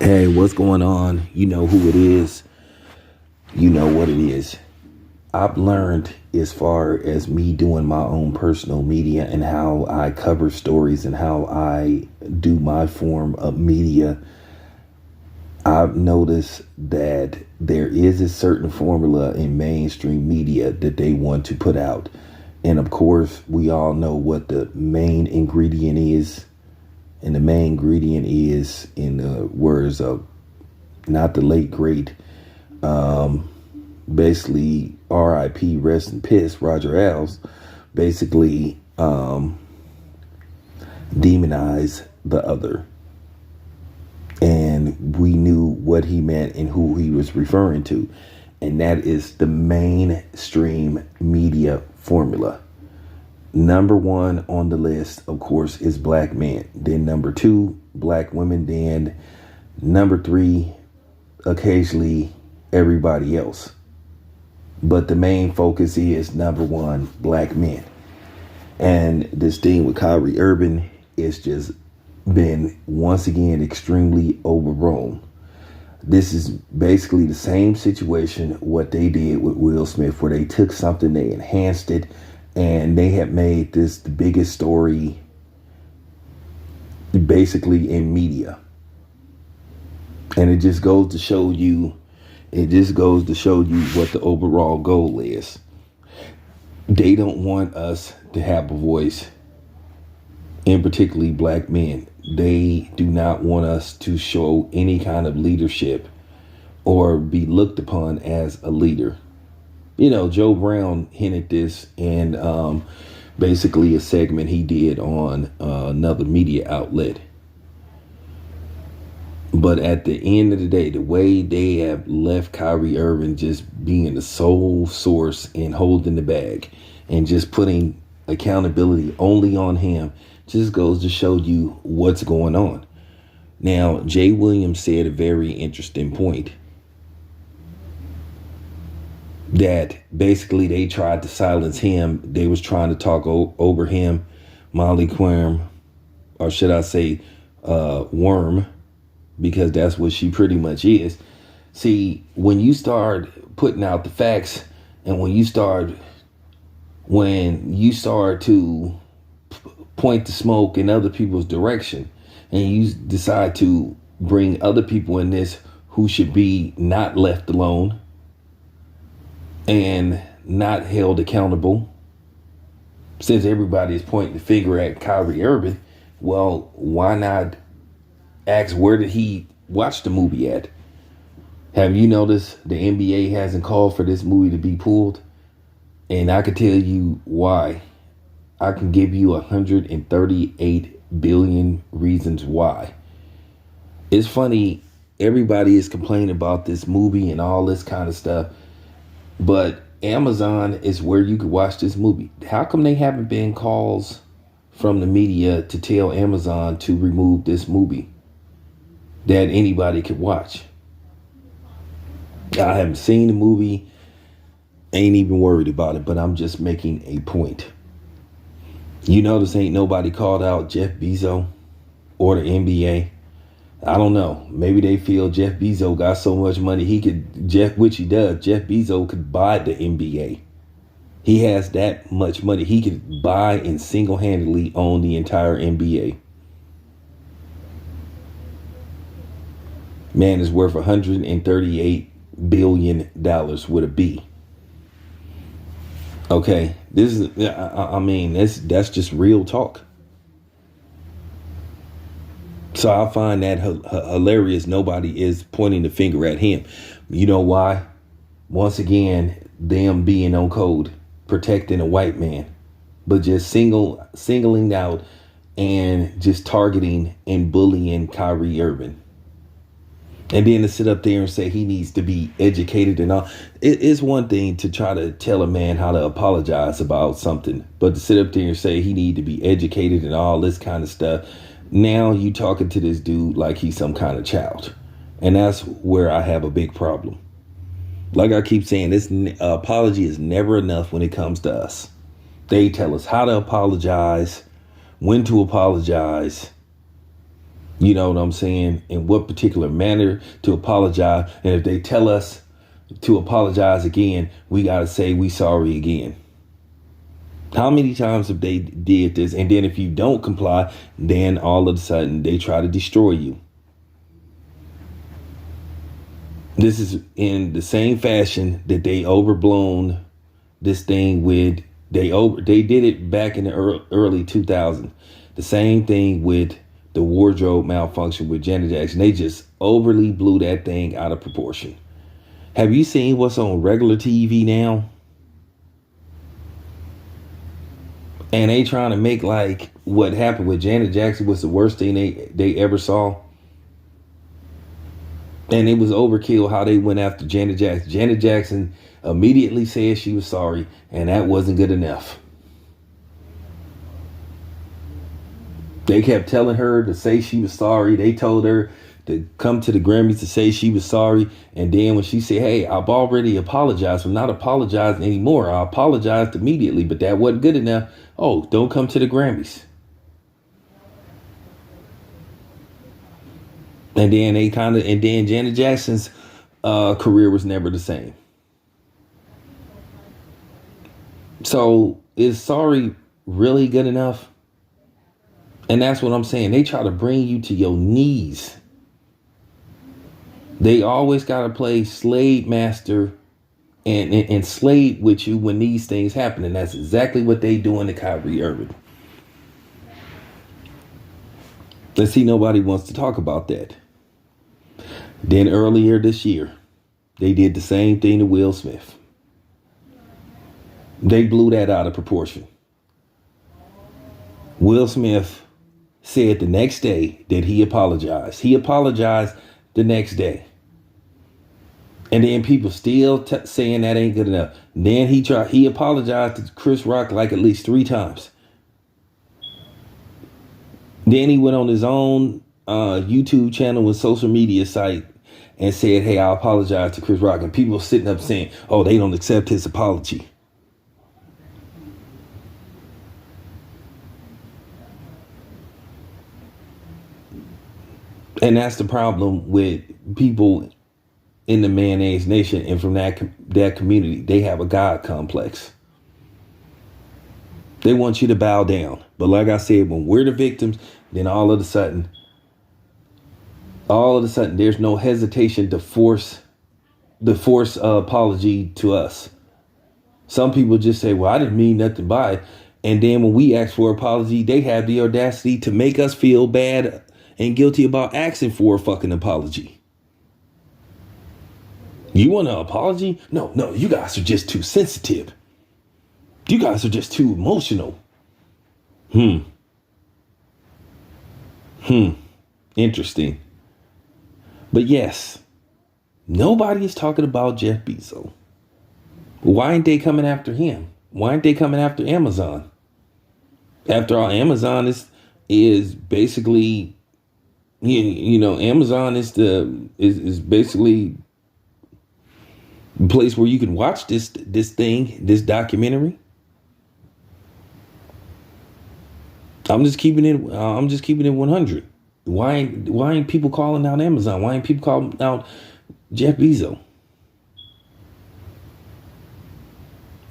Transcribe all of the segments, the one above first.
Hey, what's going on? You know who it is. You know what it is. I've learned as far as me doing my own personal media and how I cover stories and how I do my form of media. I've noticed that there is a certain formula in mainstream media that they want to put out. And of course, we all know what the main ingredient is. And the main ingredient is, in the words of not the late great, basically R.I.P. rest in piss, Roger Ailes, basically demonize the other. And we knew what he meant and who he was referring to. And that is the mainstream media formula. Number one on the list, of course, is black men. Then number two, black women. Then number three, occasionally everybody else. But the main focus is number one, black men. And this thing with Kyrie Irving is just been once again extremely overblown. This is basically the same situation what they did with Will Smith, where they took something, they enhanced it, and they have made this the biggest story basically in media. And it just goes to show you what the overall goal is. They don't want us to have a voice, and particularly black men. They do not want us to show any kind of leadership or be looked upon as a leader. You know, Joe Brown hinted this in basically a segment he did on another media outlet. But at the end of the day, the way they have left Kyrie Irving just being the sole source and holding the bag and just putting accountability only on him just goes to show you what's going on. Now, Jay Williams said a very interesting point, that basically they tried to silence him. They was trying to talk over him, Molly Quirm, or should I say Worm, because that's what she pretty much is. See, when you start putting out the facts and when you start to point the smoke in other people's direction and you decide to bring other people in this who should be not left alone and not held accountable, since everybody is pointing the finger at Kyrie Irving, well, why not ask where did he watch the movie at? Have you noticed the NBA hasn't called for this movie to be pulled? And I can tell you why. I can give you 138 billion reasons why. It's funny, everybody is complaining about this movie and all this kind of stuff, but Amazon is where you could watch this movie. How come they haven't been calls from the media to tell Amazon to remove this movie that anybody could watch? I haven't seen the movie, ain't even worried about it, but I'm just making a point. You notice ain't nobody called out Jeff Bezos or the NBA. I don't know. Maybe they feel Jeff Bezos got so much money which he does. Jeff Bezos could buy the NBA. He has that much money. He could buy and single-handedly own the entire NBA. Man is worth $138 billion with a B. Okay, that's just real talk. So I find that hilarious. Nobody is pointing the finger at him. You know why? Once again, them being on code, protecting a white man, but just singling out and just targeting and bullying Kyrie Irving. And then to sit up there and say he needs to be educated and all. It is one thing to try to tell a man how to apologize about something, but to sit up there and say he need to be educated and all this kind of stuff. Now you talking to this dude like he's some kind of child. And that's where I have a big problem. Like I keep saying, this apology is never enough when it comes to us. They tell us how to apologize, when to apologize. You know what I'm saying? In what particular manner to apologize. And if they tell us to apologize again, we got to say we sorry again. How many times have they did this? And then if you don't comply, then all of a sudden they try to destroy you. This is in the same fashion that they overblown this thing with they did it back in the early 2000s. The same thing with the wardrobe malfunction with Janet Jackson. They just overly blew that thing out of proportion. Have you seen what's on regular TV now? And they trying to make like what happened with Janet Jackson was the worst thing they ever saw. And it was overkill how they went after Janet Jackson. Janet Jackson immediately said she was sorry, and that wasn't good enough. They kept telling her to say she was sorry. They told her to come to the Grammys to say she was sorry. And then when she said, hey, I've already apologized. I'm not apologizing anymore. I apologized immediately, but that wasn't good enough. Oh, don't come to the Grammys. And then then Janet Jackson's career was never the same. So is sorry really good enough? And that's what I'm saying. They try to bring you to your knees. They always got to play slave master and slave with you when these things happen. And that's exactly what they doing to Kyrie Irving. Let's see, nobody wants to talk about that. Then earlier this year, they did the same thing to Will Smith. They blew that out of proportion. Will Smith said the next day that he apologized. He apologized the next day. And then people still saying that ain't good enough. Then he apologized to Chris Rock like at least 3 times. Then he went on his own YouTube channel and social media site and said, hey, I apologize to Chris Rock. And people sitting up saying, oh, they don't accept his apology. And that's the problem with people in the mayonnaise nation and from that community. They have a God complex. They want you to bow down. But like I said, when we're the victims, then all of a sudden, there's no hesitation to force apology to us. Some people just say, well, I didn't mean nothing by it. And then when we ask for apology, they have the audacity to make us feel bad and guilty about asking for a fucking apology. You want an apology? No, you guys are just too sensitive. You guys are just too emotional. Interesting. But yes, nobody is talking about Jeff Bezos. Why ain't they coming after him? Why aren't they coming after Amazon? After all, Amazon is basically, Amazon is basically the place where you can watch this documentary. I'm just keeping it 100. Why ain't people calling out Amazon? Why ain't people calling out Jeff Bezos?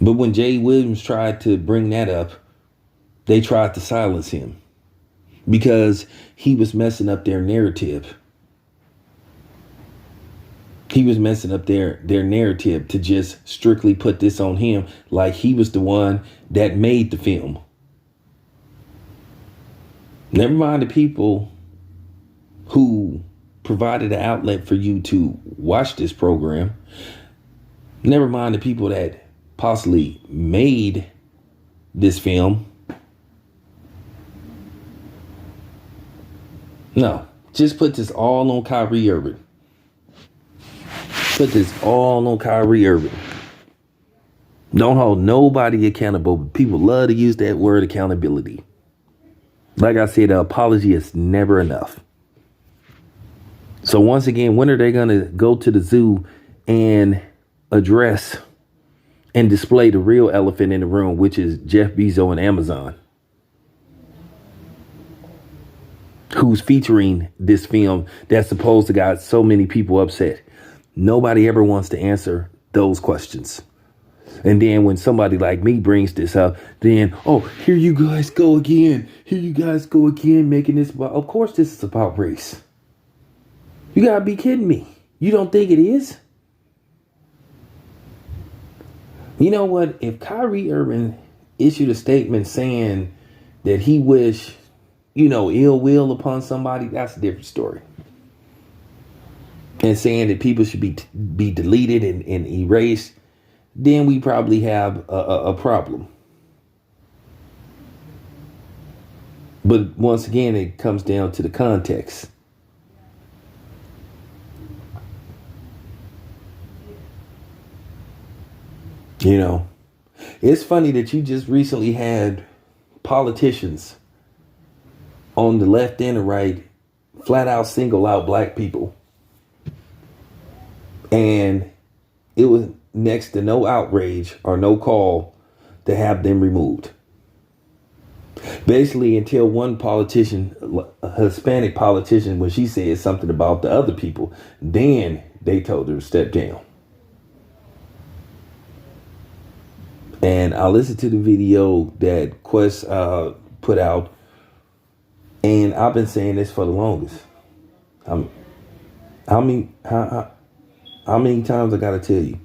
But when Jay Williams tried to bring that up, they tried to silence him because he was messing up their narrative. He was messing up their narrative to just strictly put this on him, like he was the one that made the film. Never mind the people who provided an outlet for you to watch this program. Never mind the people that possibly made this film. No, just put this all on Kyrie Irving. Put this all on Kyrie Irving. Don't hold nobody accountable. But people love to use that word accountability. Like I said, the apology is never enough. So once again, when are they going to go to the zoo and address and display the real elephant in the room, which is Jeff Bezos and Amazon? who's featuring this film that's supposed to got so many people upset. Nobody ever wants to answer those questions. And then when somebody like me brings this up, then, oh, here you guys go again. Here you guys go again, making this about, of course this is about race. You gotta be kidding me. You don't think it is? You know what? If Kyrie Irving issued a statement saying that he wished, ill will upon somebody, that's a different story. And saying that people should be deleted and erased, then we probably have a problem. But once again, it comes down to the context. It's funny that you just recently had politicians on the left and the right flat out single out black people. And it was next to no outrage or no call to have them removed. Basically, until one politician, a Hispanic politician, when she said something about the other people, then they told her to step down. And I listened to the video that Quest put out, and I've been saying this for the longest. How many times I gotta tell you?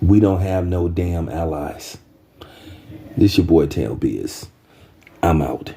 We don't have no damn allies. This your boy Tail Biz. I'm out.